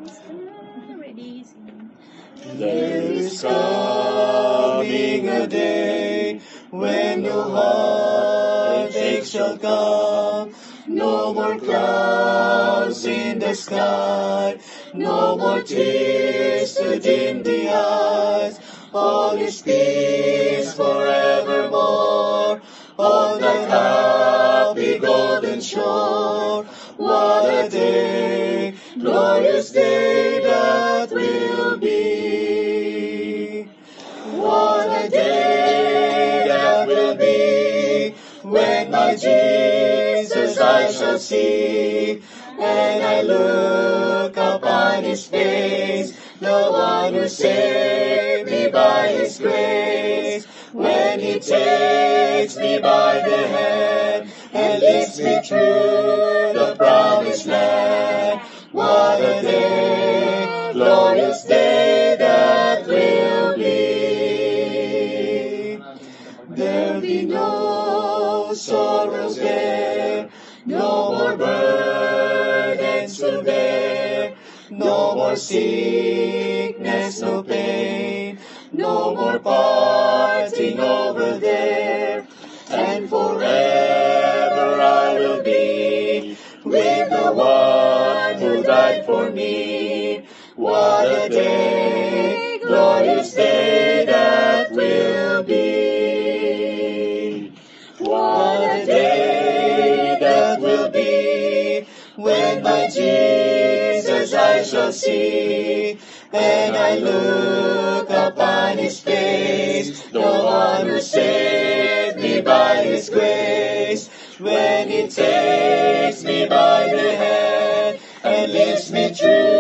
Ready, sing. There is coming a day when no heartache shall come, no more clouds in the sky, no more tears to dim the eyes. All is peace forevermore on that happy golden shore. What a day, glorious day that will be. What a day that will be when my Jesus I shall see, and I look upon his face, the one who saved me by his grace. When he takes me by the hand and leads me through the promised land. What a day, glorious day that will be. There'll be no sorrows there, no more burdens to bear, no more sickness, no pain, no more parting over there, and forever I will be with the one who died for me. What a day, glorious day that will be. What a day that will be when my Jesus I shall see, and I look upon his face, the one who saved me by his grace. When he takes me by the hand and leads me through